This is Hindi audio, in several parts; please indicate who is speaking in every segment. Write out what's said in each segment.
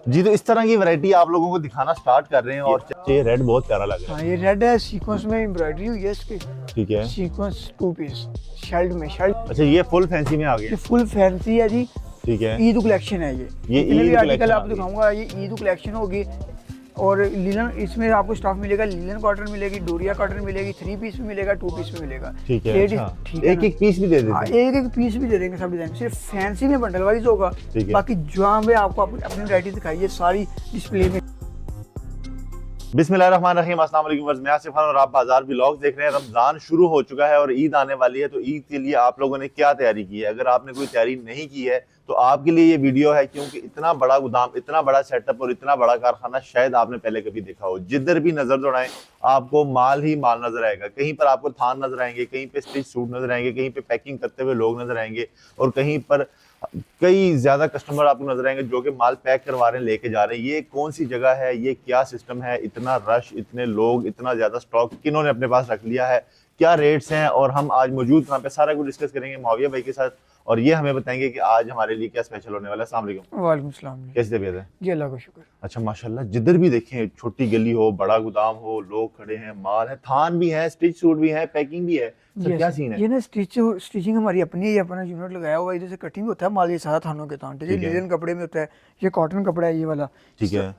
Speaker 1: जी, तो इस तरह की वैरायटी आप लोगों को दिखाना स्टार्ट कर रहे हैं और ये रेड बहुत प्यारा लग रहा
Speaker 2: हाँ, ये रेड है, सीक्वेंस में एम्ब्रॉयडरी हुई है इसकी।
Speaker 1: है। ठीक है,
Speaker 2: सीक्वेंस 2 पीस शर्ट में शर्ट।
Speaker 1: अच्छा ये फुल फैंसी में आ
Speaker 2: ये
Speaker 1: गया।
Speaker 2: फुल फैंसी है जी।
Speaker 1: ठीक है,
Speaker 2: ईद कलेक्शन है ये जितने
Speaker 1: ईद
Speaker 2: भी आर्टिकल
Speaker 1: कलेक्शन
Speaker 2: आपको दिखाऊंगा ये ईद कलेक्शन होगी। और लिनन इसमें आपको स्टॉक मिलेगा, लिनन कॉटन मिलेगी, डोरिया कॉटन मिलेगी, 3 पीस में मिलेगा, 2 पीस में मिलेगा।
Speaker 1: ठीक है, अच्छा।
Speaker 2: ठीक है,
Speaker 1: एक एक पीस भी दे
Speaker 2: हाँ,
Speaker 1: देते हैं।
Speaker 2: एक एक पीस भी दे देंगे सब डिजाइन। सिर्फ फैंसी में बंडल वाइज होगा।
Speaker 1: ठीक है।
Speaker 2: बाकी जहाँ पे आपको अपनी वैरायटी दिखाई है सारी डिस्प्ले में।
Speaker 1: बिस्मिल्लाहिर्रहमानिर्रहीम, अस्सलाम वालेकुम। मैं आसिफ खान और आप बाजार व्लॉग्स देख रहे हैं। रमजान शुरू हो चुका है और ईद आने वाली है, तो ईद के लिए आप लोगों ने क्या तैयारी की है? अगर आपने कोई तैयारी नहीं की है तो आपके लिए ये वीडियो है, क्योंकि इतना बड़ा गोदाम, इतना बड़ा सेटअप और इतना बड़ा कारखाना शायद आपने पहले कभी देखा हो। जिधर भी नजर दौड़ाएं आपको माल ही माल नजर आएगा। कहीं पर आपको थान नजर आएंगे, कहीं पे स्टिच सूट नजर आएंगे, कहीं पे पैकिंग करते हुए लोग नजर आएंगे और कहीं पर कई ज्यादा कस्टमर आपको नजर आएंगे जो कि माल पैक करवा रहे हैं, लेके जा रहे हैं। ये कौन सी जगह है, ये क्या सिस्टम है, इतना रश, इतने लोग, इतना ज्यादा स्टॉक किन्होंने अपने पास रख लिया है, क्या रेट्स हैं, और हम आज मौजूद कहाँ पे सारा कुछ डिस्कस करेंगे मुआविया भाई के साथ। और ये हमें बताएंगे कि आज हमारे लिए क्या स्पेशल होने वाला है। अस्सलाम वालेकुम।
Speaker 2: वालेकुम सलाम।
Speaker 1: कैसी तबीयत है?
Speaker 2: जी अल्लाह का शुक्र।
Speaker 1: अच्छा माशाल्लाह, जिधर भी देखें छोटी गली हो, बड़ा गोदाम हो, लोग खड़े हैं, माल है, थान भी है, स्टिच सूट भी है, पैकिंग भी है। सर क्या सीन है?
Speaker 2: ये ना स्टिचिंग हमारी अपनी है, ये अपना यूनिट लगाया हुआ है। इधर से कटिंग होता है माल, ये सारा थानों के थान। ये लिनन कपड़े में होता है, ये कॉटन कपड़ा है ये वाला।
Speaker 1: ठीक है,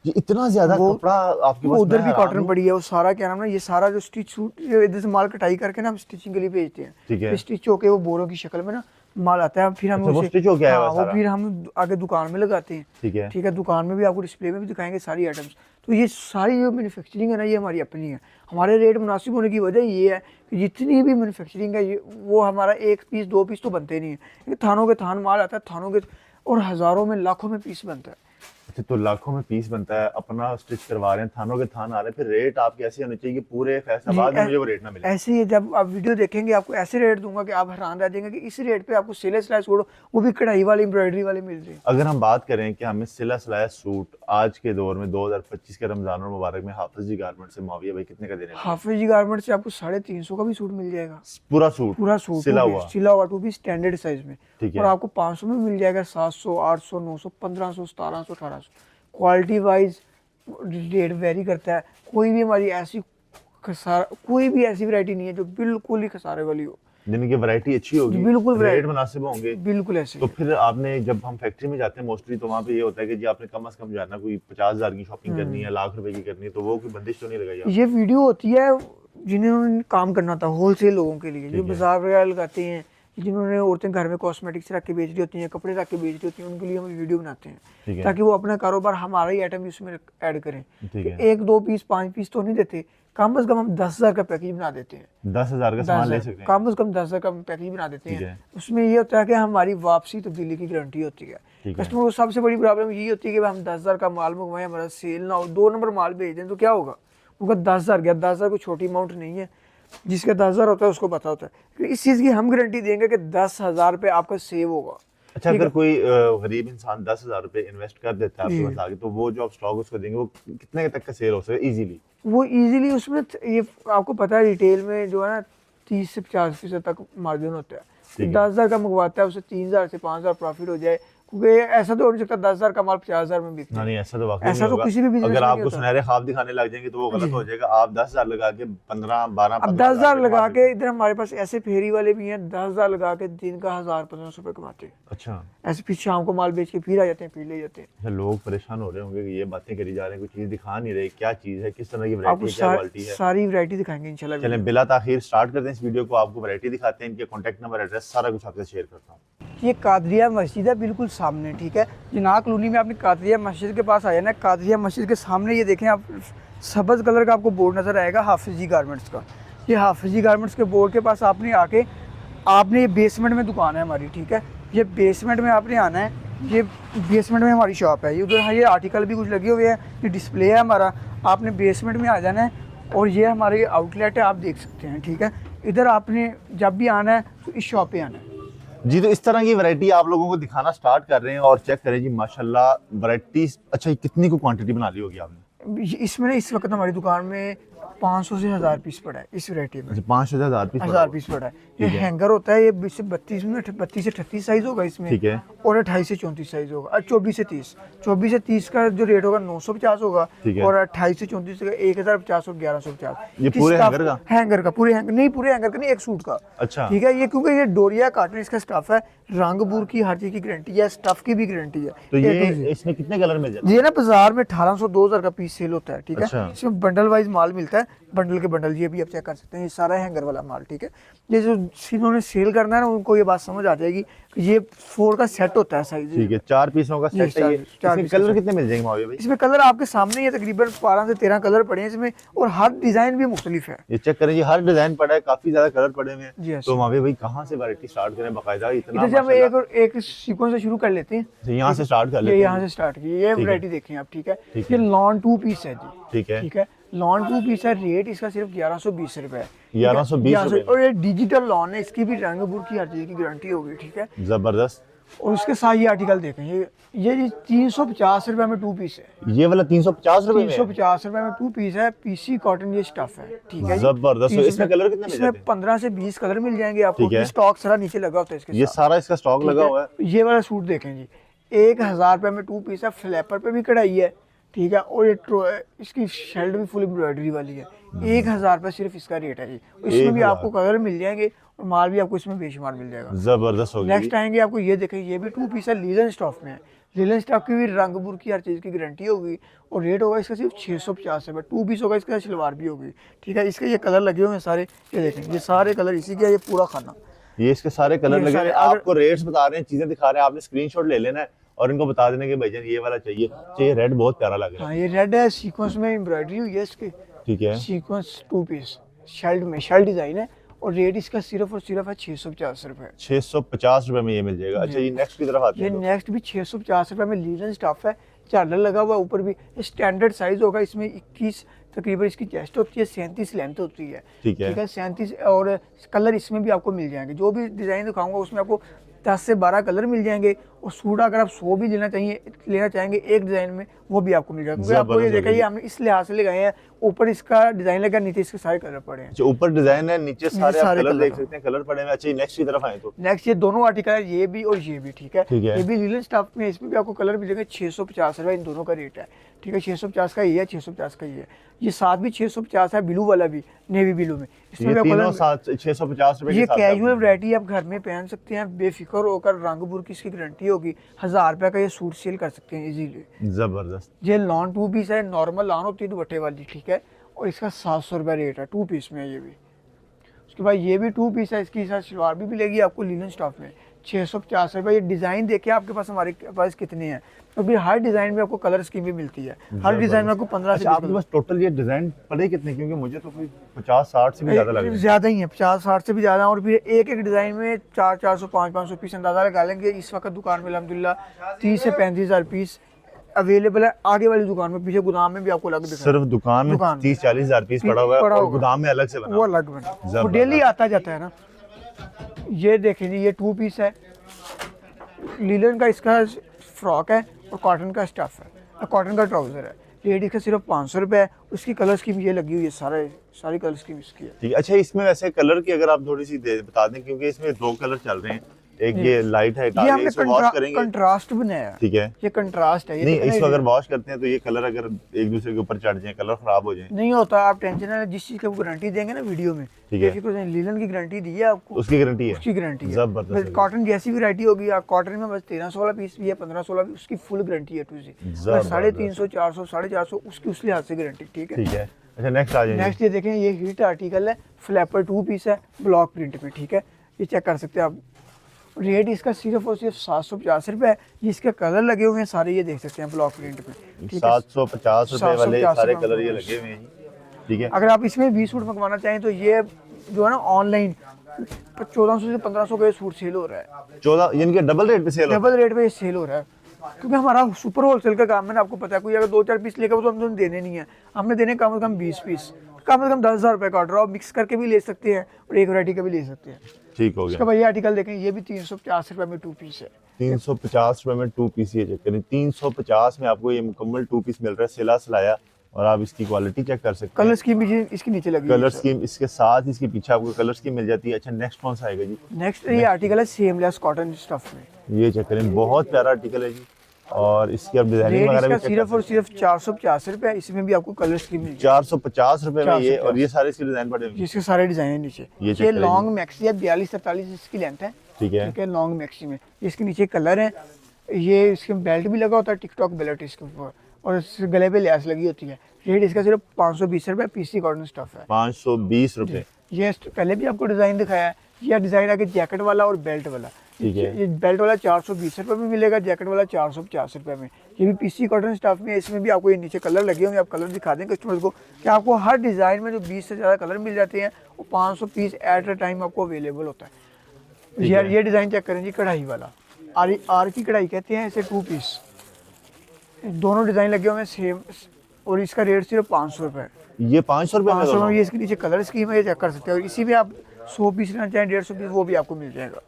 Speaker 1: ये इतना ज्यादा कपड़ा आपके पास?
Speaker 2: उधर भी कॉटन पड़ी है, वो सारा क्या नाम है, ये सारा जो स्टिच सूट इधर से माल कटाई करके ना हम स्टिचिंग के लिए भेजते हैं।
Speaker 1: ठीक है,
Speaker 2: फिर स्टिच होके वो बोरों की शक्ल में ना माल आता है, फिर हम
Speaker 1: अच्छा, वो
Speaker 2: उसे
Speaker 1: स्टिच हो गया है
Speaker 2: हाँ,
Speaker 1: वो
Speaker 2: वो
Speaker 1: सारा?
Speaker 2: फिर हम आगे दुकान में लगाते हैं।
Speaker 1: ठीक है,
Speaker 2: ठीक है, दुकान में भी आपको डिस्प्ले में भी दिखाएंगे सारी आइटम्स। तो ये सारी जो मैन्युफैक्चरिंग है ना, ये हमारी अपनी है। हमारे रेट मुनासिब होने की वजह ये है कि जितनी भी मैन्युफैक्चरिंग है वो हमारा 1 पीस 2 पीस तो बनते नहीं है। थानों के थान माल आता है, थानों के, और हज़ारों में लाखों में पीस बनता है।
Speaker 1: अच्छा, तो लाखों में पीस बनता है, अपना स्टिच करवा रहे हैं, थानों के थान आ रहे हैं, फिर रेट आपके ऐसे होने चाहिए कि पूरे फैसलाबाद में मुझे वो रेट ना मिले।
Speaker 2: ऐसे ही जब आप वीडियो देखेंगे आपको ऐसे रेट दूंगा कि आप हैरान रह जाएंगे कि इस रेट पे आपको सिले सिलाए सूट, वो भी कढ़ाई वाले एम्ब्रॉयडरी वाले मिल रहे हैं।
Speaker 1: अगर हम बात करें कि हमें सिला सिलाया सूट आज के दौर में 2025 के रमजान और मुबारक में हाफिज जी गारमेंट से मुआविया भाई कितने का देने वाले हैं?
Speaker 2: हाफिज जी गारमेंट से आपको 350 का भी सूट मिल जाएगा।
Speaker 1: पूरा सूट सिला हुआ
Speaker 2: टू भी स्टैंडर्ड साइज में।
Speaker 1: ठीक है,
Speaker 2: और आपको 500 में मिल जाएगा, 700, 800, 900, 1500, 1700, 1800। क्वालिटी वाइज रेट वेरी करता है। कोई भी हमारी ऐसी कोई भी ऐसी वैरायटी नहीं है जो बिल्कुल ही खसारे वाली हो।
Speaker 1: जिनकी वैरायटी अच्छी होगी,
Speaker 2: बिल्कुल
Speaker 1: रेट मुनासिब होंगे,
Speaker 2: बिल्कुल ऐसे।
Speaker 1: तो फिर आपने, जब हम फैक्ट्री में जाते हैं मोस्टली, तो वहाँ पे ये होता है कि जी आपने कम से कम जो है ना कोई 50,000 की शॉपिंग करनी है, लाख रुपए की करनी है, तो वो कोई बंदिश तो नहीं लगाई आपने?
Speaker 2: ये वीडियो होती है जिन्होंने काम करना था होलसेल लोगों के लिए, जो बाजार वगैरह लगाते हैं, जिन्होंने औरतें घर में कॉस्मेटिक्स रख के बेच रही होती हैं, कपड़े रख के बेच रही होती हैं, उनके लिए हम वीडियो बनाते हैं ताकि वो अपना कारोबार हमारा ही आइटम भी उसमें ऐड करें।
Speaker 1: ठीक है,
Speaker 2: 1 2 पीस 5 पीस तो नहीं देते, कम से कम हम 10,000 का पैकेज बना देते हैं।
Speaker 1: 10,000 का सामान ले सकते हैं,
Speaker 2: कम से कम 10,000 का पैकेज बना देते हैं। उसमें ये होता है कि हमारी वापसी तब्दीली की गारंटी होती है। कस्टमर को सबसे बड़ी प्रॉब्लम यही होती है कि हम 10,000 का माल मंगवाएं, हमारा सेल ना हो, 2 नंबर माल भेज दें तो क्या होगा? उनका 10,000 गया। 10,000 कोई छोटी अमाउंट नहीं है, जिसका 10,000 होता है उसको पता होता है। इस चीज़ की हम गारंटी देंगे कि 10,000 पे आपका सेव होगा।
Speaker 1: अच्छा, अगर कोई गरीब इंसान 10,000 रुपए इन्वेस्ट कर देता है आपके पास आगे, तो वो जो आप स्टॉक उसको देंगे वो कितने तक का सेल हो सकता है इजीली?
Speaker 2: वो इजीली उसमें ये आपको पता है रिटेल में जो है ना 30 से 50% तक मार्जिन होता है। 10,000 का मंगवाता है, उसे 3,000 से 5,000 प्रॉफिट हो जाए, क्योंकि ऐसा तो हो नहीं सकता 10,000 का माल 50,000 में बिकता है।
Speaker 1: नहीं, ऐसा तो वाकई
Speaker 2: ऐसा
Speaker 1: नहीं
Speaker 2: तो किसी भी
Speaker 1: होगा।
Speaker 2: बिजनेस
Speaker 1: अगर
Speaker 2: में
Speaker 1: आपको सुनहरे ख्वाब दिखाने लग जाएंगे तो वो गलत हो जाएगा। आप 10,000 लगा के 15-12
Speaker 2: अब 10,000 लगा के, इधर हमारे पास ऐसे फेरी वाले भी हैं 10,000 लगा के दिन का 1,000-1,500 रुपए कमाते हैं।
Speaker 1: अच्छा,
Speaker 2: ऐसे फिर शाम को माल बेच के फिर आ जाते हैं, फिर ले जाते हैं।
Speaker 1: अच्छा, लोग परेशान हो रहे होंगे कि ये बातें करी जा रहे हैं, कोई चीज दिखा नहीं रहे, क्या चीज है, किस तरह की वैरायटी है, क्या क्वालिटी है?
Speaker 2: सारी वैरायटी दिखाएंगे इंशाल्लाह।
Speaker 1: चलें बिला ताखीर स्टार्ट करते हैं इस वीडियो को। आपको वैरायटी दिखाते हैं, इनके कॉन्टैक्ट नंबर, एड्रेस, सारा कुछ आपसे शेयर करता हूँ।
Speaker 2: ये कादरिया मस्जिद है बिल्कुल सामने, ठीक है। जिनाह कॉलोनी में आपने कादरिया मस्जिद के पास आया ना, कादरिया मस्जिद के सामने ये देखें आप, सब्ज़ कलर का आपको बोर्ड नज़र आएगा हाफिज जी गारमेंट्स का। ये हाफिज जी गारमेंट्स के बोर्ड के पास आपने आके, आपने ये बेसमेंट में दुकान है हमारी, ठीक है। ये बेसमेंट में आपने आना है, ये बेसमेंट में हमारी शॉप है। ये उधर ये आर्टिकल भी कुछ लगे हुए हैं, ये डिस्प्ले है हमारा। आपने बेसमेंट में आ जाना है और ये हमारी आउटलेट है, आप देख सकते हैं, ठीक है। इधर आपने जब भी आना है तो इस शॉप पे आना है।
Speaker 1: जी, तो इस तरह की वैरायटी आप लोगों को दिखाना स्टार्ट कर रहे हैं और चेक करें जी माशाल्लाह वैरायटी। अच्छा, ये कितनी को क्वांटिटी बना ली होगी आपने?
Speaker 2: इसमें ना इस वक्त हमारी दुकान में 500 से 1000 पीस पड़ा है इस वैरायटी में।
Speaker 1: 5,000 पीस
Speaker 2: 1000 पीस पड़ा है। ये हैंगर होता है, ये 32 में 32 से 38 साइज होगा इसमें,
Speaker 1: ठीक है।
Speaker 2: और 28 से 34 साइज होगा, और 24 से 30 का जो रेट होगा 950 होगा,
Speaker 1: ठीक है।
Speaker 2: और 28 से 34 का 1050 और 1150।
Speaker 1: ये पूरे हैंगर का?
Speaker 2: पूरे हैंगर नहीं, पूरे हैंगर का नहीं, एक सूट का।
Speaker 1: अच्छा,
Speaker 2: ठीक है। ये क्योंकि ये डोरिया कॉटन इसका स्टफ है, रंग बूर की हर चीज की गारंटी है, स्टफ की भी गारंटी है।
Speaker 1: तो ये इसमें कितने कलर मिल जाते हैं?
Speaker 2: ये ना बाजार में 1800 2000 का पीस सेल होता है, ठीक है।
Speaker 1: अच्छा।
Speaker 2: इसमें बंडल वाइज माल मिलता है, बंडल के बंडल, ये भी आप चेक कर सकते हैं, ये सारा हैंगर वाला माल, ठीक है। ये जो जिन्होंने सेल करना है ना, उनको ये बात समझ आ जाएगी कि ये 4 का सेट होता है साइज,
Speaker 1: ठीक है। 4 पीसों का सेट है ये। इसमें कलर कितने मिल जाएंगे माविया भाई?
Speaker 2: इसमें कलर आपके सामने ही है, तकरीबन 12 से 13 कलर पड़े हैं इसमें, और हर डिजाइन भी मुख्तलिफ है।
Speaker 1: ये चेक करें, ये हर डिजाइन पड़ा है, काफी ज्यादा कलर पड़े हुए
Speaker 2: जी,
Speaker 1: हैं। तो माविया भाई कहाँ से वैरायटी स्टार्ट करें बाकायदा? इतना
Speaker 2: इधर से हम एक सीक्वेंस से शुरू कर लेते हैं।
Speaker 1: तो यहाँ से स्टार्ट कर लेते
Speaker 2: ये
Speaker 1: हैं।
Speaker 2: यहाँ से स्टार्ट की ये वैरायटी देखें आप, ठीक है।
Speaker 1: ठीक
Speaker 2: ये लॉन 2 पीस है जी,
Speaker 1: ठीक है।
Speaker 2: ठीक है। लॉन 2 पीस है, रेट इसका सिर्फ 1120 रुपए है।
Speaker 1: 1120 रुपए।
Speaker 2: और ये डिजिटल लॉन है, इसकी भी रंग बुर की हर चीज की गारंटी होगी, ठीक है।
Speaker 1: जबरदस्त।
Speaker 2: और उसके साथ ये आर्टिकल देखें, ये जी 350 रुपए में 2 पीस है।
Speaker 1: ये वाला 350 रुपए में?
Speaker 2: 350 रुपए में 2 पीस है, पीसी कॉटन ये स्टफ है, ठीक है।
Speaker 1: जबरदस्त। इसमें कलर कितने मिल
Speaker 2: इसमें
Speaker 1: जाते हैं?
Speaker 2: 15 से 20 कलर मिल जाएंगे आपको।
Speaker 1: ठीक है।
Speaker 2: स्टॉक सारा नीचे लगा होता है इसके
Speaker 1: ये
Speaker 2: साथ,
Speaker 1: सारा इसका स्टॉक
Speaker 2: ठीक
Speaker 1: लगा हुआ है।
Speaker 2: ये वाला सूट देखें जी, 1000 रुपए में 2 पीस है, फ्लैपर पे भी कढ़ाई है, ठीक है। और ये इसकी शर्ट भी फुल एम्ब्रॉयडरी वाली है। 1000 रुपए सिर्फ इसका रेट है जी। इसमें भी आपको कलर मिल जाएंगे, और माल भी आपको इसमें बेशुमार मिल जाएगा।
Speaker 1: जबरदस्त हो गया।
Speaker 2: नेक्स्ट आएंगे आपको, ये देखें, ये भी 2 पीस है, लीलन स्टॉफ में है। लीलन स्टॉफ की भी रंग बुर की हर चीज़ की गारंटी होगी, और रेट होगा इसका सिर्फ 650 रुपये। 2 पीस होगा, इसका शलवार भी होगी, ठीक है। इसके ये कलर लगे हुए हैं सारे, ये देखें, ये सारे कलर इसी के, ये पूरा खाना,
Speaker 1: ये इसके सारे कलर
Speaker 2: ये
Speaker 1: लगे
Speaker 2: सारे-
Speaker 1: हैं। आपको रेट्स बता रहे हैं, चीजें दिखा रहे हैं, आपने स्क्रीनशॉट ले लेना है और इनको बता देना कि भाईजान ये वाला चाहिए। ये रेड बहुत प्यारा लग रहा है।
Speaker 2: हाँ, ये रेड है, सीक्वेंस में एम्ब्रॉयडरी हुई है इसके,
Speaker 1: ठीक है।
Speaker 2: सीक्वेंस 2 पीस शर्ट में, शर्ट डिजाइन है, और रेट इसका सिर्फ और सिर्फ है 650 रुपये।
Speaker 1: 650 रुपए में ये मिल जाएगा। अच्छा, ये नेक्स्ट की तरफ आते
Speaker 2: ये
Speaker 1: हैं।
Speaker 2: नेक्स्ट भी 650 रुपये में लीलन स्टफ है, झालर लगा हुआ ऊपर भी। स्टैंडर्ड साइज होगा इसमें, 21 तकरीबन इसकी चेस्ट होती है, 37 लेंथ होती है,
Speaker 1: ठीक है।
Speaker 2: 37। और कलर इसमें भी आपको मिल जाएंगे, जो भी डिज़ाइन दिखाऊंगा उसमें आपको 10 से 12 कलर मिल जाएंगे। और सूट अगर आप 100 भी लेना चाहेंगे एक डिज़ाइन में, वो भी आपको मिल जाएगा। क्योंकि आपको ये देखा, ये हमने इस लिहाज से लगाए हैं, ऊपर इसका डिज़ाइन लगा, नीचे इसके सारे कलर पड़े हैं।
Speaker 1: अच्छा, ऊपर डिजाइन है, नीचे सारे आप
Speaker 2: सारे
Speaker 1: कलर
Speaker 2: कलर
Speaker 1: देख सकते हैं, कलर पड़े हुए हैं। अच्छा, नेक्स्ट की तरफ आए तो
Speaker 2: नेक्स्ट ये दोनों आर्टिकल है, ये भी और ये भी, ठीक है।
Speaker 1: ठीक है।
Speaker 2: ये भी लीलन स्टफ में, इसमें भी आपको कलर मिलेंगे। 650 रुपये इन दोनों का रेट है, ठीक है। 650 का ये है, 650 का ये है। ये साथ भी 650 है, ब्लू वाला भी, नेवी ब्लू में। इसमें
Speaker 1: ये
Speaker 2: भी
Speaker 1: तीनों
Speaker 2: कलर,
Speaker 1: साथ 650 रुपए
Speaker 2: ये
Speaker 1: के साथ
Speaker 2: कैजुअल
Speaker 1: आपको-
Speaker 2: वैरायटी आप घर में पहन सकते हैं, बेफिक्र होकर। रंग बुर की इसकी गारंटी होगी। 1000 रुपये का ये सूट सेल कर सकते हैं इजीली।
Speaker 1: जबरदस्त।
Speaker 2: ये लॉन 2 पीस है, नॉर्मल लॉन होती है दुपट्टे वाली, ठीक है। और इसका 700 रुपये रेट है, 2 पीस में है ये भी। उसके बाद ये भी 2 पीस है, इसकी साथ शलवार भी मिलेगी आपको लीलन स्टॉफ में। 650 रुपये। ये डिज़ाइन देखिए आपके पास, हमारे पास कितने हैं, क्योंकि हर डिज़ाइन में आपको कलर स्कीम भी मिलती है। हर डिज़ाइन में आपको 15 से
Speaker 1: अच्छा, आपके पास टोटल ये डिजाइन पड़े कितने? क्योंकि मुझे तो कोई 50-60 से भी ज्यादा लग रहा है।
Speaker 2: ज़्यादा ही है, 50-60 से भी ज़्यादा। और फिर एक एक डिज़ाइन में 400-400 500-500 पीस अंदाज़ा लगा लेंगे। इस वक्त दुकान में अल्हम्दुलिल्लाह 30 से 35,000 पीस अवेलेबल है। आगे वाली दुकान में, पीछे गोदाम में भी आपको लग दिखा
Speaker 1: सिर्फ दुकान में 30-40 हजार पीस पड़ा हुआ है, और
Speaker 2: होगा।
Speaker 1: गोदाम में अलग से बना
Speaker 2: वो
Speaker 1: हुआ है।
Speaker 2: अलग बना, वो डेली आता जाता है ना। ये देखें जी, ये 2 पीस है, लीलन का इसका फ्रॉक है, और कॉटन का स्टफ है, कॉटन का ट्राउजर है। रेट इसका सिर्फ 500 रुपये है। उसकी कलर स्कीम ये लगी हुई है, सारी कलर स्कीम इसकी है।
Speaker 1: ठीक है। अच्छा, इसमें वैसे कलर की अगर आप थोड़ी सी बता दें, क्योंकि इसमें 2 कलर चल रहे हैं, एक ये लाइट है,
Speaker 2: ये हमने
Speaker 1: इसको वॉश करेंगे।
Speaker 2: कंट्रास्ट बनाया है,
Speaker 1: ठीक है।
Speaker 2: ये कंट्रास्ट है। ये
Speaker 1: नहीं,
Speaker 2: देखो ना,
Speaker 1: इसको अगर वॉश करते हैं तो ये कलर अगर एक दूसरे के ऊपर चढ़ जाए, कलर खराब हो जाए।
Speaker 2: नहीं होता, आप टेंशन ना, जिस चीज़ की गारंटी देंगे ना वीडियो में,
Speaker 1: ठीक है।
Speaker 2: देखिए लीलन की गारंटी दी है आपको,
Speaker 1: उसकी गारंटी है।
Speaker 2: उसकी गारंटी है।
Speaker 1: जबरदस्त।
Speaker 2: कॉटन जैसी वैरायटी होगी, कॉटन में बस 1300 वाला पीस भी है, 1500 भी, उसकी फुल गारंटी है। टू जी 350, 400, 450 उसकी उस लिहाज से गारंटी, ठीक है।
Speaker 1: ठीक है। अच्छा, नेक्स्ट आ जाइए।
Speaker 2: नेक्स्ट ये देखें, ये हिट आर्टिकल है, फ्लैपर 2 पीस है, ब्लॉक प्रिंट में, ठीक है। ये चेक कर सकते हैं आप। रेट इसका सिर्फ और सिर्फ 750 रुपये है। ये इसके कलर लगे हुए हैं सारे, ये देख सकते हैं ब्लॉक प्रिंट में, ठीक है।
Speaker 1: 750 रुपए वाले
Speaker 2: 750
Speaker 1: सारे
Speaker 2: रुपए
Speaker 1: कलर ये लगे हुए हैं जी। ठीक है।
Speaker 2: अगर आप इसमें 20 सूट मंगवाना चाहें तो ये जो है ना, ऑनलाइन 1400 से 1500 का ये सूट सेल हो रहा है।
Speaker 1: 14 यानी कि डबल रेट पे सेल हो।
Speaker 2: डबल रेट पे ये सेल हो रहा है, क्योंकि हमारा सुपर होलसेल का काम है ना, आपको पता है। कोई अगर 2-4 पीस लेकर तो हम देने नहीं है, हमने देने कम से कम 20 पीस, कम से कम 10,000 रुपये का ऑर्डर। आप मिक्स करके भी ले सकते हैं, और एक वैरायटी का भी ले सकते हैं।
Speaker 1: ठीक हो
Speaker 2: इसका
Speaker 1: गया।
Speaker 2: भाई ये आर्टिकल देखें, ये भी 350 रुपये में 2 पीस है।
Speaker 1: 350 रुपए में 2 पीस, ये चेक करें। 350 में आपको ये मुकम्मल 2 पीस मिल रहा है, सिला सिलाया, और आप इसकी क्वालिटी चेक कर सकते
Speaker 2: कलर
Speaker 1: हैं।
Speaker 2: स्कीम भी इसके नीचे लगी हुई
Speaker 1: कलर
Speaker 2: है सर।
Speaker 1: स्कीम इसके साथ इसके पीछे आपको कलर स्कीम मिल जाती है। अच्छा नेक्स्ट कौन सा आएगा जी?
Speaker 2: नेक्स्ट ये आर्टिकल है सेमलेस कॉटन स्टफ में।
Speaker 1: ये चेक करें, बहुत प्यारा आर्टिकल है जी। और इसकी अब डिजाइनिंग
Speaker 2: रेट
Speaker 1: वगैरह
Speaker 2: इसका
Speaker 1: भी चेक
Speaker 2: सिर्फ और सिर्फ 485 रुपये है। इसमें भी आपको कलर स्कीम मिल जाएगी
Speaker 1: 450 रुपए में ये,
Speaker 2: 450।
Speaker 1: और ये सारे इसके डिजाइन पड़े हुए हैं।
Speaker 2: जिसके सारे डिजाइन है नीचे।
Speaker 1: ये check
Speaker 2: ये
Speaker 1: करें
Speaker 2: लॉन्ग मैक्सी है, 42-43 इसकी लेंथ है।
Speaker 1: ठीक है।
Speaker 2: ठीक है, लॉन्ग मैक्सी में इसके नीचे कलर है। ये इसके बेल्ट भी लगा होता है, टिकटॉक बेल्ट इसके ऊपर, और इस गले पे लेस लगी होती है। रेट इसका सिर्फ 520 रुपये, पीसी कॉटन स्टफ है।
Speaker 1: 520 रुपए।
Speaker 2: ये पहले भी आपको डिज़ाइन दिखाया है। ये डिज़ाइन आगे जैकेट वाला और बेल्ट वाला।
Speaker 1: ठीक है।
Speaker 2: ये बेल्ट वाला 420 रुपये में मिलेगा, जैकेट वाला 450 रुपये में। ये भी पीसी कॉटन स्टफ में है। इसमें भी आपको ये नीचे कलर लगे होंगे, आप कलर दिखा दें कस्टमर को कि आपको हर डिज़ाइन में जो 20 से ज़्यादा कलर मिल जाते हैं, वो 500 पीस एट अ टाइम आपको अवेलेबल होता है। ये डिज़ाइन चेक करें जी, कढ़ाई वाला आर की कढ़ाई कहते हैं इसे, 2 पीस दोनों डिज़ाइन लगे हुए हैं सेम, और इसका रेट सिर्फ 500 रुपये।
Speaker 1: ये 500 रुपए में
Speaker 2: 500
Speaker 1: दोनों?
Speaker 2: में ये इसके नीचे कलर स्कीम है, ये चेक कर सकते हैं। और इसी में आप 100 पीस लेना चाहें, 150 पीस, वो भी आपको मिल जाएगा।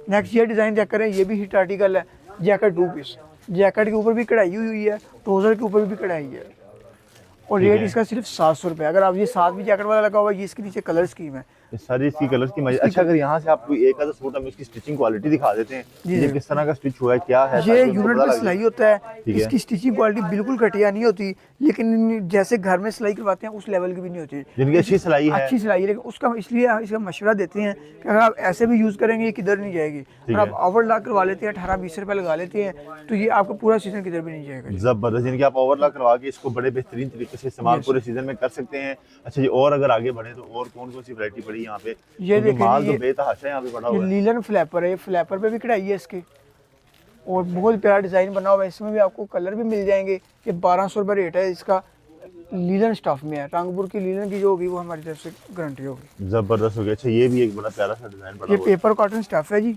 Speaker 2: नेक्स्ट ये डिज़ाइन चेक करें, ये भी हिट आर्टिकल है, जैकेट 2 पीस। जैकेट के ऊपर भी कढ़ाई हुई है, ट्राउजर के ऊपर भी कढ़ाई है, और रेट इसका सिर्फ 700 रुपये। अगर आप ये साथ भी जैकेट वाला लगा हुआ है, ये इसके नीचे कलर स्कीम है।
Speaker 1: ये सारी इसकी कलर की मजा। अच्छा अगर यहाँ से आपको एक आधा सूट हम इसकी स्टिचिंग क्वालिटी दिखा देते हैं, ये किस तरह का स्टिच हुआ है, क्या है,
Speaker 2: ये
Speaker 1: ताकि उनको
Speaker 2: यूनिट
Speaker 1: पता
Speaker 2: में
Speaker 1: लगे।
Speaker 2: सिलाई होता है।
Speaker 1: ठीक है।
Speaker 2: इसकी स्टिचिंग क्वालिटी बिल्कुल घटिया नहीं होती, लेकिन जैसे घर में सिलाई करवाते हैं उस लेवल की भी नहीं होती।
Speaker 1: जिनकी अच्छी सिलाई है।
Speaker 2: अच्छी सिलाई है, लेकिन उसका इसलिए इसका मशवरा देते हैं कि अगर आप ऐसे भी यूज़ करेंगे, ये किधर नहीं जाएगी। अगर आप ओवरलॉक करवा लेते हैं, 18-20 रुपये लगा लेते हैं, तो ये आपका पूरा सीजन किधर भी नहीं जाएगा।
Speaker 1: जबरदस्त, जिनकी आप ओवरलॉक करवा के इसको बड़े बेहतरीन तरीके से इस्तेमाल पूरे सीजन में कर सकते हैं। अच्छा जी, और अगर आगे बढ़े तो और कौन कौन सी वैरायटी पड़ी यहाँ पे?
Speaker 2: ये
Speaker 1: क्योंकि
Speaker 2: देखें,
Speaker 1: माल तो
Speaker 2: ये
Speaker 1: बेतहाशा यहाँ पे पड़ा
Speaker 2: ये
Speaker 1: हुआ है।
Speaker 2: लीलन फ्लैपर है, ये फ्लैपर पे भी कढ़ाई है इसकी, और बहुत प्यारा डिज़ाइन बना हुआ है। इसमें भी आपको कलर भी मिल जाएंगे। ये 1200 रुपये रेट है इसका, लीलन स्टफ में है। रंगपुर की लीलन की जो होगी वो हमारी तरफ से गारंटी होगी।
Speaker 1: जबरदस्त हो गया। अच्छा ये भी एक बड़ा प्यारा सा डिजाइन पड़ा
Speaker 2: ये
Speaker 1: हुआ है।
Speaker 2: पेपर कॉटन स्टफ है जी,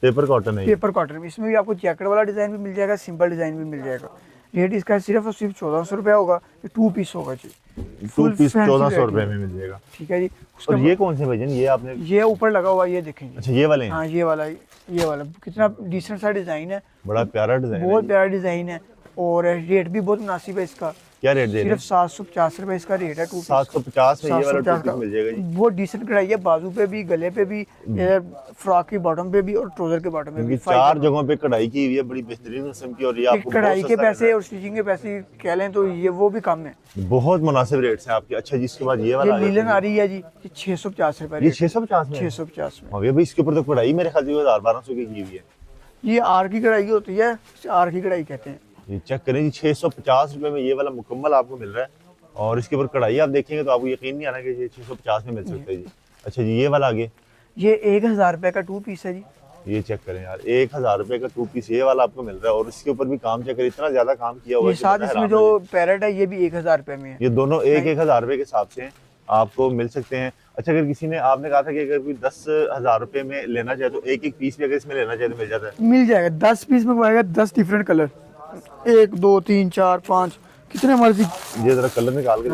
Speaker 1: पेपर कॉटन है ये।
Speaker 2: पेपर कॉटन में। इसमें भी आपको जैकेट वाला डिज़ाइन भी मिल जाएगा, सिंपल डिज़ाइन भी मिल जाएगा। रेट इसका सिर्फ और सिर्फ 1400 रुपये होगा। ये 2 पीस होगा जी,
Speaker 1: 2
Speaker 2: full
Speaker 1: पीस
Speaker 2: fancy
Speaker 1: 1400
Speaker 2: variety
Speaker 1: रुपए में मिल जाएगा।
Speaker 2: ठीक है जी।
Speaker 1: और ये कौन से भजन, ये आपने?
Speaker 2: ये ऊपर लगा हुआ, ये देखेंगे।
Speaker 1: अच्छा ये वाले हैं?
Speaker 2: हाँ ये वाला कितना डिसेंट सा डिज़ाइन है,
Speaker 1: बड़ा प्यारा डिजाइन
Speaker 2: बहुत
Speaker 1: है।
Speaker 2: प्यारा डिज़ाइन है, और रेट भी बहुत मुनासिब है इसका।
Speaker 1: क्या रेट दे रहे हैं?
Speaker 2: सिर्फ 750 रुपये इसका रेट है। 2
Speaker 1: 750 में ये वाला
Speaker 2: 750
Speaker 1: टू पीस मिल जाएगा जी।
Speaker 2: बहुत डिसेंट कढ़ाई है, बाजू पे भी, गले पे भी, फ्रॉक की बॉटम पे भी, और ट्राउजर के बॉटम पे भी।
Speaker 1: क्योंकि 4 जगहों पे कढ़ाई की हुई है, बड़ी बेहतरीन किस्म की, और ये आपको
Speaker 2: कढ़ाई
Speaker 1: बहुत
Speaker 2: के
Speaker 1: सस्ता
Speaker 2: पैसे और स्टिचिंग के पैसे कह लें तो ये वो भी कम है।
Speaker 1: बहुत मुनासिब रेट्स हैं आपके। अच्छा जी, इसके बाद ये वाला
Speaker 2: ये लीलन आ रही है जी, ये 650 रुपये।
Speaker 1: ये 650 में है?
Speaker 2: 650 में।
Speaker 1: हाँ भैया भाई, इसके ऊपर तो कढ़ाई मेरे ख्याल से 1000-1200 की हुई है।
Speaker 2: ये आर की कढ़ाई होती है, आर की कढ़ाई कहते हैं।
Speaker 1: ये चेक करें जी, 650 रुपए में ये वाला मुकम्मल आपको मिल रहा है, और इसके ऊपर कढ़ाई आप देखेंगे तो आपको यकीन नहीं आना कि ये 650 में मिल सकता है जी। अच्छा जी, ये वाला आगे,
Speaker 2: ये 1000 रुपये का 2 पीस है जी।
Speaker 1: ये चेक करें यार, 1000 रुपए का 2 पीस ये वाला आपको मिल रहा है, और इसके ऊपर भी काम चेक करें, इतना ज्यादा काम किया हुआ
Speaker 2: ये
Speaker 1: है कि
Speaker 2: साथ
Speaker 1: बड़ा
Speaker 2: इसमें
Speaker 1: हैरान
Speaker 2: जो
Speaker 1: हो जाए।
Speaker 2: पैरेट है, ये भी 1000 रुपये में है।
Speaker 1: ये दोनों 1000 रुपए के हिसाब से आपको मिल सकते हैं। अच्छा अगर किसी ने, आपने कहा था कि अगर कोई 10,000 रुपए में लेना चाहे तो एक पीस भी अगर इसमें लेना चाहे तो मिल जाता है?
Speaker 2: मिल जाएगा। 10 पीस मंगवाएगा, 10 डिफरेंट कलर, 1 2 3 4 5 कितने मर्जी।
Speaker 1: ये जरा कलर निकाल के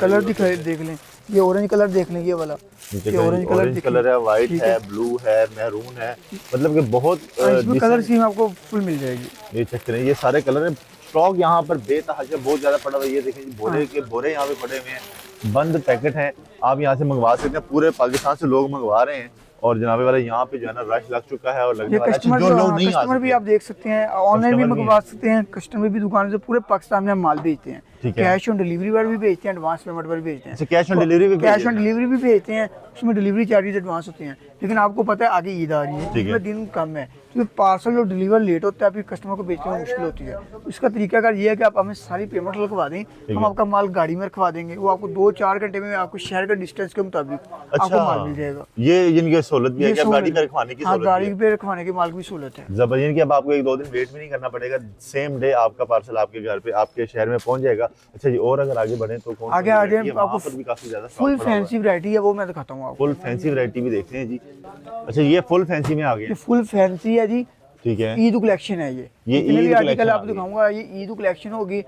Speaker 2: कलर देख लें, ये ऑरेंज कलर देख लें, ये वाला, ये
Speaker 1: ऑरेंज कलर है, व्हाइट है, ब्लू है, मैरून है, मतलब कि बहुत
Speaker 2: इसमें कलर स्कीम आपको फुल मिल जाएगी।
Speaker 1: ये चेक करें, ये सारे कलर हैं। स्टॉक यहाँ पर बेतहाशा बहुत ज्यादा पड़ा हुआ है। ये देखें जी, बोरे के बोरे यहाँ पे पड़े हुए हैं, बंद पैकेट हैं, आप यहाँ से मंगवा सकते हैं। पूरे पाकिस्तान से लोग मंगवा रहे हैं, और जनाबे वाला यहाँ पे जो है ना रश लग चुका है और लगने
Speaker 2: ये
Speaker 1: वाला है।
Speaker 2: कस्टमर
Speaker 1: जो लोग नहीं आ
Speaker 2: कस्टमर भी
Speaker 1: सकते,
Speaker 2: आप देख सकते हैं, ऑनलाइन भी
Speaker 1: कस्टमर भी
Speaker 2: मंगवा सकते हैं। कस्टमर भी दुकान से पूरे पाकिस्तान में हम माल भेजते हैं।
Speaker 1: ठीक है।
Speaker 2: कैश ऑन डिलीवरी पर भी भेजते हैं, एडवांस पेमेंट पर भी भेजते हैं।
Speaker 1: अच्छा कैश ऑन डिलीवरी भी
Speaker 2: कैश ऑन डिलीवरी भी भेजते हैं, उसमें डिलीवरी चार्जेस एडवांस होते हैं। लेकिन आपको पता है आगे ईद आ रही है,
Speaker 1: ठीक है।
Speaker 2: इसमें दिन कम है, तो पार्सल जो डिलीवर लेट होता है, फिर कस्टमर को बेचने में मुश्किल होती है। इसका तरीकाकार ये है कि आप हमें सारी पेमेंट लगवा दें, हम आपका माल गाड़ी में रखवा देंगे, वो आपको 2-4 घंटे में आपको शहर का डिस्टेंस के मुताबिक आपको माल मिल जाएगा।
Speaker 1: ये जिनकी सहूलत भी है
Speaker 2: ये
Speaker 1: कि आप गाड़ी
Speaker 2: सहूलत-
Speaker 1: पे रखवाने की
Speaker 2: हाँ,
Speaker 1: सहूलत
Speaker 2: गाड़ी
Speaker 1: भी है।
Speaker 2: पे रखवाने के माल की सहूलत है।
Speaker 1: जबरदस्त, कि अब आपको 1-2 दिन वेट भी नहीं करना पड़ेगा, सेम डे आपका पार्सल आपके घर पे, आपके शहर में पहुंच जाएगा। अच्छा जी, और अगर आगे बढ़े तो कौन
Speaker 2: आगे आपको
Speaker 1: पर भी काफी ज्यादा
Speaker 2: फुल फैंसी वैरायटी है, वो मैं दिखाता हूँ आपको।
Speaker 1: फुल फैंसी वैरायटी भी देखते हैं जी। अच्छा ये फुल फैंसी में आ गए,
Speaker 2: ये फुल फैंसी है जी,
Speaker 1: ठीक है।
Speaker 2: ईद कलेक्शन है। ये
Speaker 1: ये
Speaker 2: जितने भी
Speaker 1: ईद
Speaker 2: आर्टिकल
Speaker 1: collection
Speaker 2: आप
Speaker 1: आ गई।
Speaker 2: दिखाऊंगा, ये ईद कलेक्शन होगी।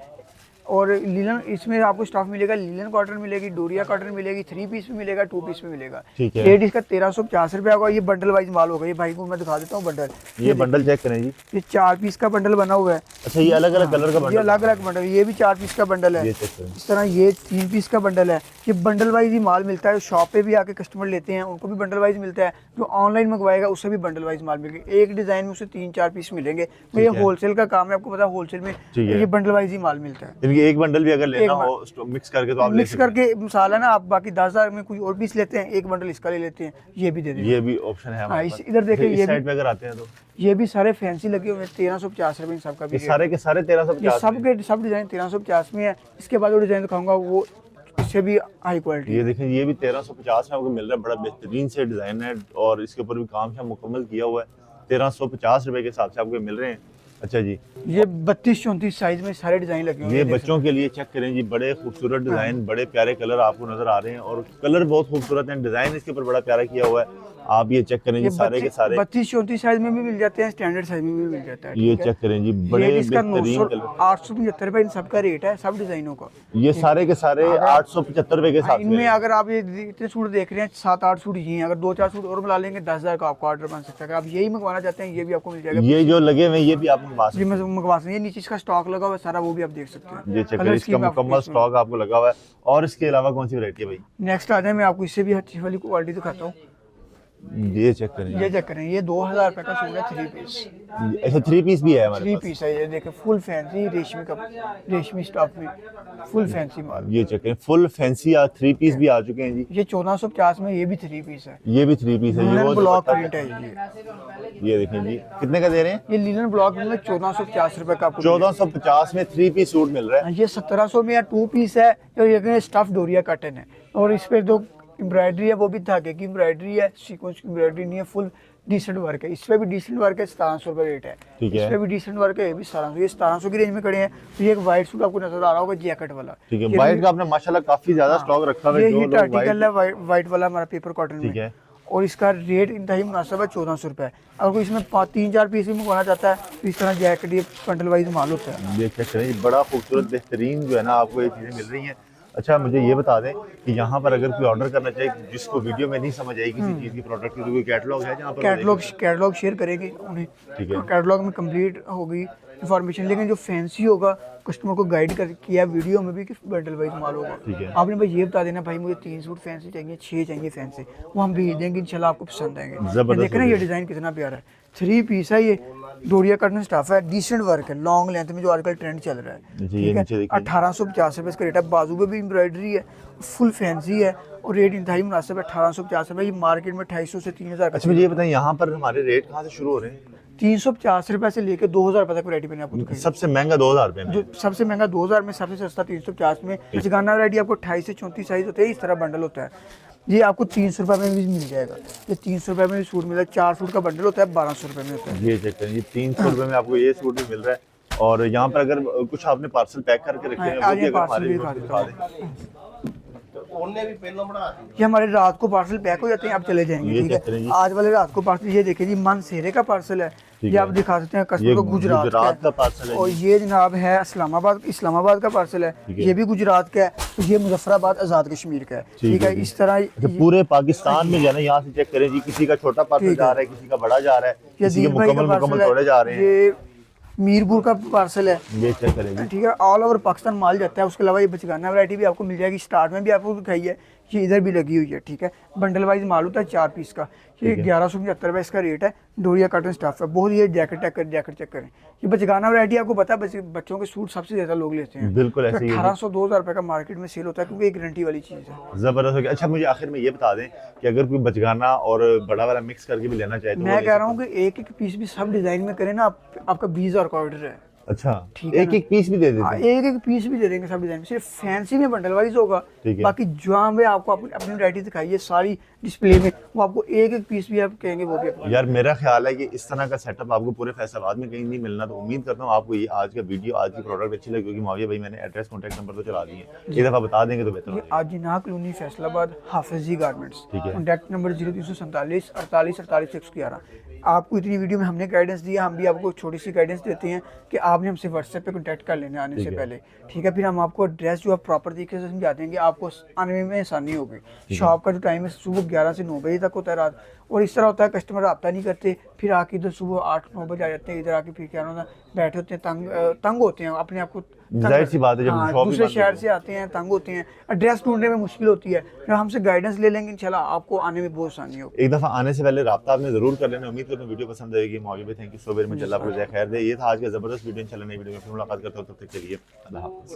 Speaker 2: और लीलन इसमें आपको स्टफ मिलेगा, लीलन कॉटन मिलेगी, डोरिया कॉटन मिलेगी, 3 पीस में मिलेगा, 2 पीस में मिलेगा।
Speaker 1: ठीक है।
Speaker 2: रेट इसका 1350 रुपये होगा। ये बंडल वाइज माल होगा। ये भाई को मैं दिखा देता हूँ बंडल।
Speaker 1: ये बंडल चेक करें जी।
Speaker 2: ये 4 पीस का बंडल बना हुआ है।
Speaker 1: अच्छा, ये अलग अलग कलर का
Speaker 2: ये
Speaker 1: बंडल,
Speaker 2: अलग अलग बंडल। ये भी 4 पीस का बंडल है।
Speaker 1: ये चेक करें।
Speaker 2: इस तरह ये 3 पीस का बंडल है। ये बंडल वाइज ही माल मिलता है। शॉप पे भी आके कस्टमर लेते हैं, उनको भी बंडल वाइज मिलता है। जो ऑनलाइन मंगवाएगा उससे भी बंडल वाइज माल मिलेगा। एक डिजाइन में उसे 3-4 पीस मिलेंगे। तो ये होलसेल का काम है, आपको पता है होलसेल में ये बंडल वाइज ही माल मिलता है।
Speaker 1: इनकी एक बंडल भी अगर लेना हो मिक्स करके तो आप
Speaker 2: मिक्स करके मसाला ना, आप बाकी 10,000 में कोई और पीस लेते हैं, एक बंडल इसका ले लेते हैं, ये भी दे देंगे।
Speaker 1: ये भी ऑप्शन है हमारे पास।
Speaker 2: इधर देखिए,
Speaker 1: इस
Speaker 2: ये
Speaker 1: साइड पे अगर आते हैं तो
Speaker 2: ये भी सारे फैंसी लगे हुए हैं। 1350 रुपए इन सबका भी।
Speaker 1: ये सारे के सारे 1350।
Speaker 2: ये सब के सब डिजाइन 1350 में है। इसके बाद जो डिजाइन दिखाऊंगा वो इससे भी हाई क्वालिटी।
Speaker 1: ये देखें, ये भी 1350 में आपको मिल रहा है। बड़ा बेहतरीन से डिजाइन है और इसके ऊपर भी काम शाम मुकम्मल किया हुआ है। 1350 रुपए के हिसाब से आपको मिल रहे हैं। अच्छा जी,
Speaker 2: ये 32-34 साइज में सारे डिजाइन लगे हुए हैं।
Speaker 1: ये बच्चों के लिए चेक करें जी। बड़े खूबसूरत डिजाइन, बड़े प्यारे कलर आपको नजर आ रहे हैं और कलर बहुत खूबसूरत है। डिजाइन इसके ऊपर बड़ा प्यारा किया हुआ है। आप ये चेक करें जी, सारे के सारे
Speaker 2: 32-34 साइज में भी मिल जाते हैं, स्टैंडर्ड साइज में भी मिल जाता है।
Speaker 1: ये चेक करें जी, बड़े
Speaker 2: इसका
Speaker 1: बेहतरीन कलर।
Speaker 2: 875 रुपए इन सबका रेट है, सब डिजाइनों का।
Speaker 1: ये सारे के सारे 875 रुपए के साथ
Speaker 2: इनमें अगर आप ये इतने सूट देख रहे हैं, 7-8 सूट ये हैं। अगर 2-4 सूट और मिला लेंगे 10,000 का आपको ऑर्डर बन सकता है। अगर आप यही मंगवाना चाहते हैं ये भी आपको मिल जाएगा।
Speaker 1: ये जो लगे हुए ये भी आप मंगवा सकते
Speaker 2: जी मैं मंगवा सकते हैं। ये नीचे इसका स्टॉक लगा हुआ है सारा, वो भी आप देख सकते हैं।
Speaker 1: हैं। ये चेक करें, इसका मुकम्मल स्टॉक आपको लगा हुआ है। और इसके अलावा कौन सी वैरायटी है भाई?
Speaker 2: नेक्स्ट आ जाए, मैं आपको इससे भी अच्छी वाली क्वालिटी दिखाता हूँ।
Speaker 1: ये चेक करें।
Speaker 2: ये चेक करें, ये 2000 रुपए का सूट है, 3 पीस।
Speaker 1: अच्छा, 3 पीस भी है हमारे
Speaker 2: 3
Speaker 1: पास।
Speaker 2: पीस है। ये देखें, फुल फैंसी रेशमी का, रेशमी स्टफ में फुल फैंसी माल।
Speaker 1: ये चेक करें, फुल फैंसी 3 पीस भी आ चुके हैं जी।
Speaker 2: ये 1450 में ये भी 3 पीस है।
Speaker 1: ये भी 3 पीस है। ये वो
Speaker 2: ब्लॉक
Speaker 1: दुपट्टा
Speaker 2: प्रिंट है।
Speaker 1: ये देखें जी, कितने का दे रहे हैं?
Speaker 2: ये लिनन ब्लॉक में 1450 रुपए का आपको
Speaker 1: 1450 में 3 पीस सूट मिल रहा है।
Speaker 2: ये 1700 में या 2 पीस है। और ये स्टफ डोरिया कटन है और इस पे जो एम्ब्रॉयडरी है वो भी धागे की एम्ब्रॉयडरी है, सीक्वेंस की एम्ब्रॉयडरी नहीं है, फुल डिसेंट वर्क है। इस पे भी डिसेंट वर्क है, 1700 रुपए रेट है।
Speaker 1: ठीक है।
Speaker 2: इस पे भी डिसेंट वर्क है, ये भी 1700। ये 1700 की रेंज में खड़े हैं। तो ये एक वाइट सूट आपको नजर आ रहा होगा, जैकेट वाला।
Speaker 1: ठीक है, वाइट का आपने माशाल्लाह काफी ज्यादा स्टॉक रखा हुआ है।
Speaker 2: ये
Speaker 1: जो
Speaker 2: हिट
Speaker 1: लोग
Speaker 2: आर्टिकल है वाइट वाला हमारा पेपर कॉटन
Speaker 1: ठीक
Speaker 2: में।
Speaker 1: है।
Speaker 2: और इसका रेट इंतहाई मुनासिब है, 1400 रुपये। अगर कोई इसमें 3-4 पीस भी मंगवाना चाहता है तो इस तरह जैकेट ये बंडल वाइज माल होता है।
Speaker 1: ये चेक करें, बड़ा खूबसूरत बेहतरीन जो है ना आपको ये चीज़ें मिल रही हैं। अच्छा, मुझे ये बता दें कि यहाँ पर अगर कोई ऑर्डर करना चाहे, जिसको वीडियो में नहीं समझ आई किसी चीज़ की, प्रोडक्ट की, तो कोई कैटलॉग है जहाँ पर
Speaker 2: कैटलॉग शेयर करेंगे उन्हें।
Speaker 1: ठीक है।
Speaker 2: कैटलॉग में कंप्लीट होगी इंफॉर्मेशन, लेकिन जो फैंसी होगा कस्टमर को गाइड कर किया वीडियो में भी कि बंडल वाइज माल होगा।
Speaker 1: ठीक है।
Speaker 2: आपने भाई ये बता देना, भाई मुझे 3 सूट फैंसी चाहिए, 6 चाहिए फैंसी, वो हम भेज देंगे इंशाल्लाह, आपको पसंद आएंगे।
Speaker 1: जबरदस्त
Speaker 2: देख रहे हैं ये डिज़ाइन कितना प्यारा है। 3 पीस है, ये डोरिया कटन स्टफ है, डिसेंट वर्क है, लॉन्ग लेंथ में जो आजकल ट्रेंड चल रहा है। ठीक है, 1850 रुपये इसका रेट है। बाजू पे भी एम्ब्रॉयडरी है, फुल फैंसी है और रेट इंतहाई मुनासिब है, 1850 रुपये। ये मार्केट में 250 से 3000।
Speaker 1: अच्छा, मुझे ये बताएं यहाँ पर हमारे रेट कहाँ से शुरू हो रहे हैं?
Speaker 2: 350 रुपये से लेकर 2000 रुपये तक वैरायटी मैंने आपको दिखाई।
Speaker 1: सबसे महंगा 2000 रुपये में?
Speaker 2: जो सबसे महंगा 2000 में, सबसे सस्ता 350 में। गाना वैरायटी आपको 28 से 34 साइज होते हैं, इस तरह बंडल होता है। ये आपको 300 रुपये में भी मिल जाएगा। ये 300 रुपये में भी सूट मिल रहा है। 4 सूट का बंडल होता है, 1200 रुपये में होता है।
Speaker 1: ये चेक करें, ये 300 रुपये में आपको ये सूट भी मिल रहा है। और यहाँ पर अगर कुछ आपने पार्सल पैक करके रखे हैं, वो भी अगर हमारे
Speaker 2: भी
Speaker 1: व्यूअर्स को
Speaker 2: दिखा
Speaker 1: दिखा दें।
Speaker 2: ये हमारे रात को पार्सल पैक हो जाते हैं, आप चले जाएंगे। ठीक है, आज वाले रात को पार्सल, ये देखिए जी, मानसेरे का पार्सल है। ये आप दिखा सकते हैं कस्टमर को, गुजरात
Speaker 1: का पार्सल है।
Speaker 2: और ये जनाब है इस्लामाबाद का पार्सल है। ये भी गुजरात का है। तो ये मुजफ्फराबाद आज़ाद कश्मीर का है। ठीक है, इस तरह
Speaker 1: पूरे पाकिस्तान में जाना, यहाँ से चेक करें जी, किसी का छोटा पार्सल जा रहा है, किसी का बड़ा जा रहा है, किसी के मुकम्मल थोड़े जा रहे हैं।
Speaker 2: ये मीरपुर का पार्सल है।
Speaker 1: ये चेक करेंगे।
Speaker 2: ठीक है, ऑल ओवर पाकिस्तान माल जाता है। उसके अलावा ये बचगाना वैरायटी भी आपको मिल जाएगी। स्टार्ट में भी आपको दिखाई है, ये इधर भी लगी हुई है। ठीक है, बंडल वाइज माल होता है 4 पीस का। ये 1175 रुपये इसका रेट है। डोरिया कॉटन स्टफ है, बहुत। ये जैकेट चेक करें, ये बचगाना वैरायटी आपको पता है, बच्चों के सूट सबसे ज्यादा लोग लेते हैं।
Speaker 1: बिल्कुल ऐसे ही
Speaker 2: 1800-2000 रुपये का मार्केट में सेल होता है, क्योंकि एक गारंटी वाली चीज़ है।
Speaker 1: जबरदस्त हो गया। अच्छा, मुझे आखिर में ये बता दें कि अगर कोई बचगाना और बड़ा वाला मिक्स करके भी लेना चाहे तो
Speaker 2: मैं कह रहा हूँ कि एक पीस भी सब डिजाइन में करें ना, आपका 20,000 का ऑर्डर है।
Speaker 1: अच्छा,
Speaker 2: ठीक है,
Speaker 1: एक पीस भी दे देते हैं?
Speaker 2: एक पीस भी दे देंगे सब डिजाइन में। सिर्फ फैंसी में बंडल वाइज होगा।
Speaker 1: ठीक है।
Speaker 2: बाकी जहाँ में आपको अपनी वैरायटी दिखाई है सारी डिस्प्ले में, वो आपको एक पीस भी आप कहेंगे वो भी आपको।
Speaker 1: यार, मेरा ख्याल है कि इस तरह का सेटअप आपको पूरे फैसलाबाद में कहीं नहीं मिलना। तो उम्मीद करता हूँ आपको ये आज का वीडियो, आज की प्रोडक्ट अच्छी लगी होगी। माविया भाई, मैंने एड्रेस कॉन्टैक्ट नंबर तो चला दिए, एक दफ़ा बता देंगे तो बेहतर होगा।
Speaker 2: आज जिन्ना कॉलोनी फैसलाबाद, हाफिजी गारमेंट्स।
Speaker 1: ठीक है।
Speaker 2: Contact number 0347 48 48 111। आपको इतनी वीडियो में हमने गाइडेंस दिया, हम भी आपको छोटी सी गाइडेंस देते हैं कि आपने हमसे व्हाट्सएप पे कांटेक्ट कर लेना आने से पहले, ठीक है। फिर हम आपको एड्रेस जो आप प्रॉपर तरीके से समझा देंगे, आपको आने में आसानी होगी। शॉप का जो टाइम है सुबह 11 से 9 बजे तक होता है रात, और इस तरह होता है कस्टमर रब्ता नहीं करते, फिर आके इधर सुबह 8-9 बजे आ जाते हैं, इधर आके फिर क्या होता है बैठे होते हैं, तंग होते हैं अपने आप को।
Speaker 1: जाहिर सी बात है, जब
Speaker 2: हाँ,
Speaker 1: शॉप
Speaker 2: दूसरे शहर से आते हैं, तंग होते हैं, एड्रेस ढूंढने में मुश्किल होती है। फिर हमसे गाइडेंस ले लेंगे, इंशाल्लाह आपको आने में बहुत आसानी होगी।
Speaker 1: एक दफ़ा आने से पहले राब्ता आपने जरूर कर लेना। उम्मीद करता हूँ वीडियो पसंद आएगी। मौके पे thank you so very much. Allah आपको खैर दे। ये था आज का ज़बरदस्त वीडियो। इंशाल्लाह नई वीडियो में फिर मुलाकात करता हूँ, तब तक के लिए अल्लाह हाफ़िज़।